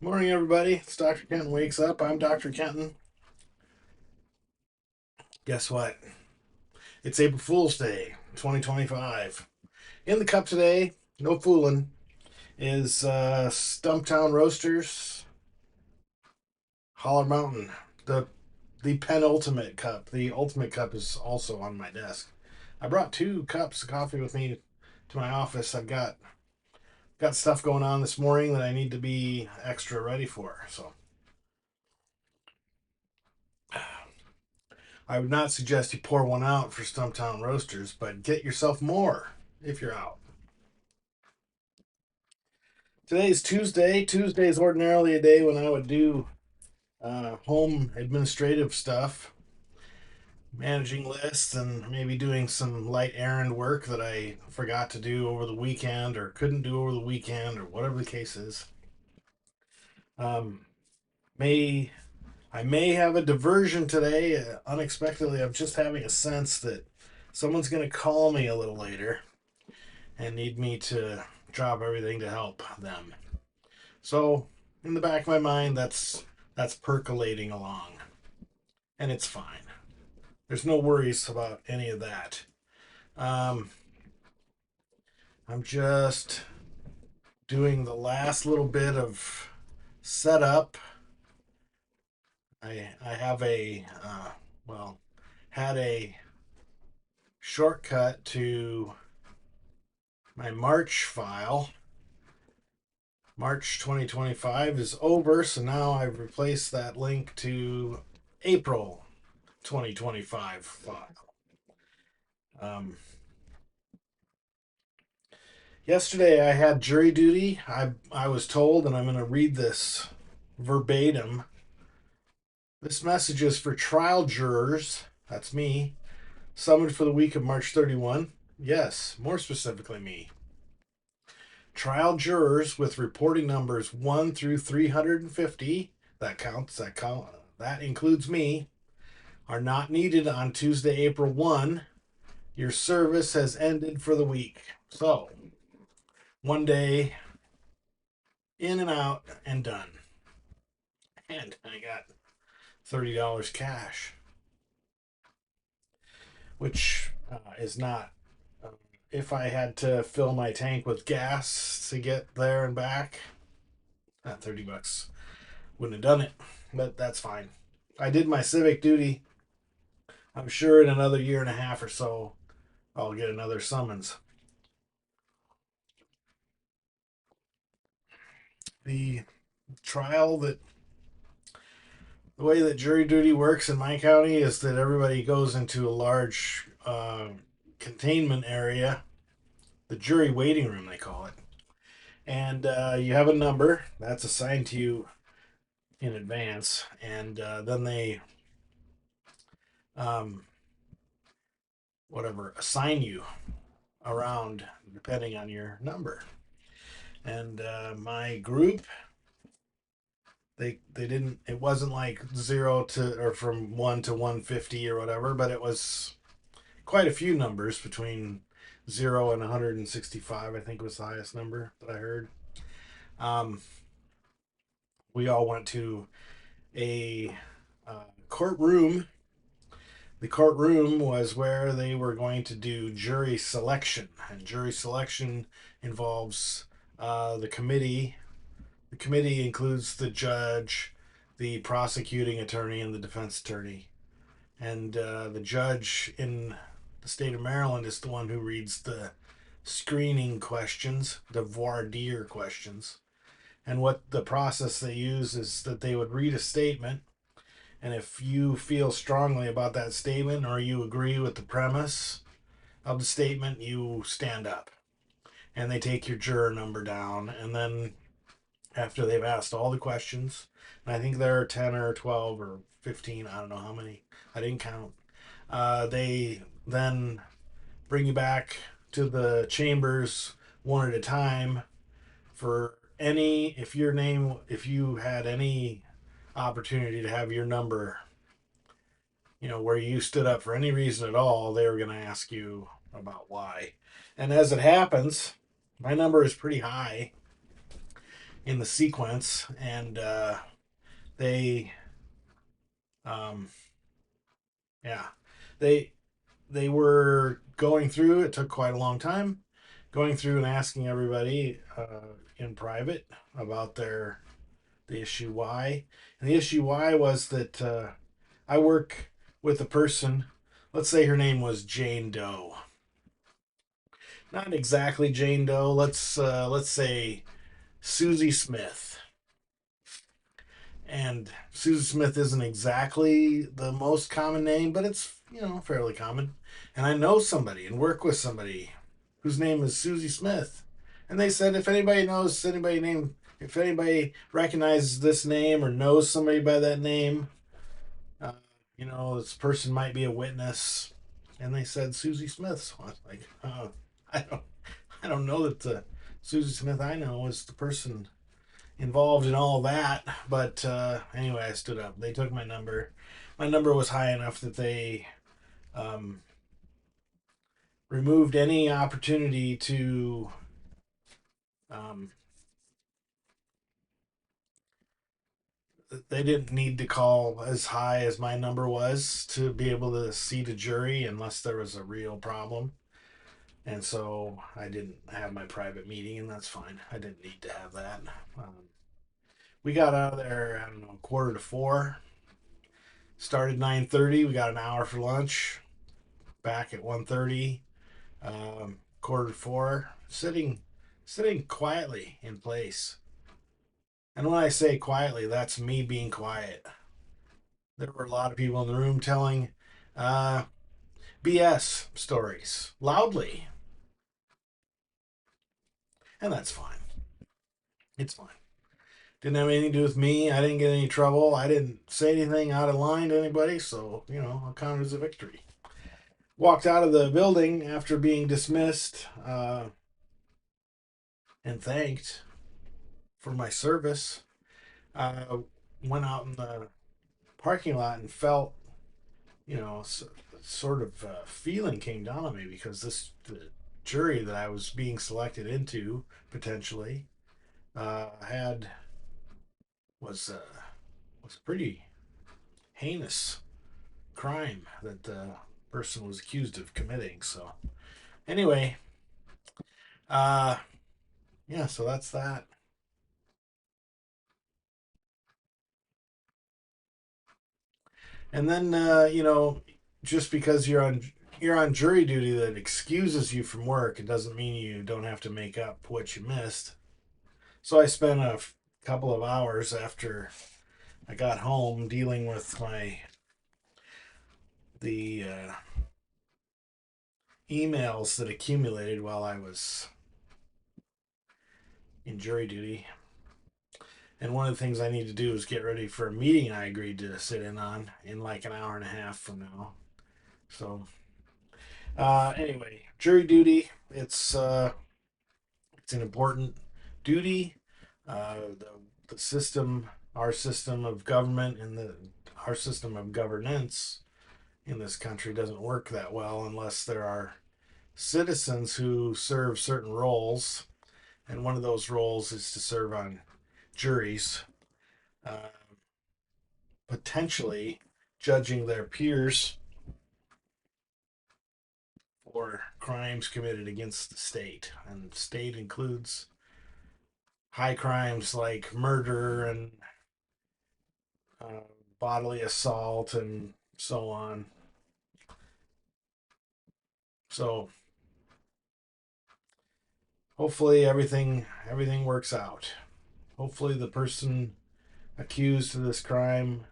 Morning, everybody. It's Dr. Kenton Wakes Up. I'm Dr. Kenton. Guess what? It's April Fool's Day, 2025. In the cup today, no fooling, is Stumptown Roasters Holler Mountain. The the penultimate cup. The ultimate cup is also on my desk. I brought 2 cups of coffee with me to my office. I've got stuff going on this morning that I need to be extra ready for. So I would not suggest you pour one out for Stumptown Roasters, but get yourself more if you're out. Today's Tuesday. Tuesday is ordinarily a day when I would do home administrative stuff, managing lists, and maybe doing some light errand work that I forgot to do over the weekend or couldn't do over the weekend or whatever the case is. Um, may I may have a diversion today. Unexpectedly, I'm just having a sense that someone's going to call me a little later and need me to drop everything to help them. So, in the back of my mind, that's percolating along, and it's fine. There's no worries about any of that. Um, I'm just doing the last little bit of setup. I have had a shortcut to my March file. March 2025 is over, so now I've replaced that link to April 2025 file. Um, Yesterday I had jury duty. I was told, and I'm going to read this verbatim. This message is for trial jurors. That's me. Summoned for the week of March 31. Yes, more specifically me. Trial jurors with reporting numbers 1 through 350. That counts. That includes me. Are not needed on Tuesday, April 1. Your service has ended for the week. So, one day in and out and done. And I got $30 cash, which is not. If I had to fill my tank with gas to get there and back, that $30 wouldn't have done it, but that's fine. I did my civic duty. I'm sure in another year and a half or so, I'll get another summons. The trial that the way that jury duty works in my county is that everybody goes into a large containment area, the jury waiting room, they call it. And you have a number that's assigned to you in advance. And then they, um, assign you around depending on your number. And my group, they didn't, it wasn't like 0 to, or from 1 to 150 or whatever, but it was quite a few numbers between 0 and 165, I think was the highest number that I heard. Um, we all went to a courtroom. The courtroom was where they were going to do jury selection, and jury selection involves the committee. The committee includes the judge, the prosecuting attorney, and the defense attorney. And the judge in the state of Maryland is the one who reads the screening questions, the voir dire questions. And what the process they use is that they would read a statement, and if you feel strongly about that statement or you agree with the premise of the statement, you stand up. And they take your juror number down. And then after they've asked all the questions, and I think there are 10 or 12 or 15, I don't know how many, I didn't count. They then bring you back to the chambers one at a time for any, if you had any opportunity to have your number, where you stood up for any reason at all, they were going to ask you about why. And as it happens, my number is pretty high. in the sequence, and they, um, yeah, they they were going through. It took quite a long time, going through and asking everybody in private about the issue why, and the issue why was that I work with a person. Let's say her name was Jane Doe. Not exactly Jane Doe. Let's say Susie Smith. And Susie Smith isn't exactly the most common name, but it's, fairly common. And I know somebody and work with somebody whose name is Susie Smith. And they said if anybody recognizes this name or knows somebody by that name, uh, this person might be a witness. And they said Susie Smith. So I was like, I don't, I don't know that the Susie Smith I know is the person involved in all that. But anyway, I stood up. They took my number. My number was high enough that they um, removed any opportunity to. Um, they didn't need to call as high as my number was to be able to seat a jury unless there was a real problem. And so I didn't have my private meeting, and that's fine. I didn't need to have that. We got out of there, I don't know, quarter to four. Started 9:30. We got an hour for lunch. Back at 1:30, quarter to four, sitting quietly in place. And when I say quietly, that's me being quiet. There were a lot of people in the room telling uh, BS stories loudly, and that's fine. It's fine. Didn't have anything to do with me. I didn't get any trouble. I didn't say anything out of line to anybody, so I'll count it as a victory. Walked out of the building after being dismissed and thanked for my service. Uh, Went out in the parking lot and felt, sort of feeling came down on me because the jury that I was being selected into potentially had was a pretty heinous crime that the person was accused of committing. So anyway, uh, yeah, so that's that. And then just because you're on jury duty that excuses you from work, it doesn't mean you don't have to make up what you missed. So I spent a couple of hours after I got home dealing with the emails that accumulated while I was in jury duty. And one of the things I need to do is get ready for a meeting I agreed to sit in on in like an hour and a half from now. So anyway, jury duty. It's an important duty. The system, our system of government, and our system of governance in this country doesn't work that well unless there are citizens who serve certain roles, and one of those roles is to serve on juries, uh, potentially judging their peers for crimes committed against the state. And state includes high crimes like murder and uh, bodily assault and so on. So hopefully everything works out. Hopefully the person accused of this crime,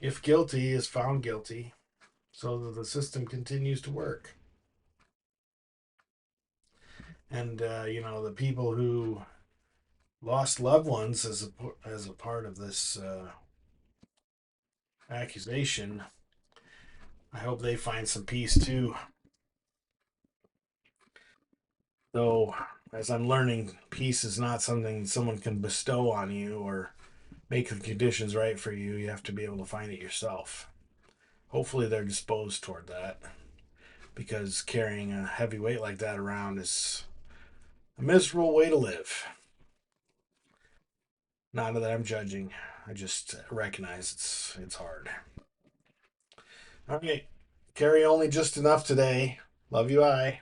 if guilty, is found guilty, so that the system continues to work. And the people who lost loved ones as a part of this accusation, I hope they find some peace too. Though, as I'm learning, peace is not something someone can bestow on you or make the conditions right for you. You have to be able to find it yourself. Hopefully, they're disposed toward that because carrying a heavy weight like that around is a miserable way to live. Not that I'm judging. I just recognize it's hard. All right. Carry only just enough today. Love you, I.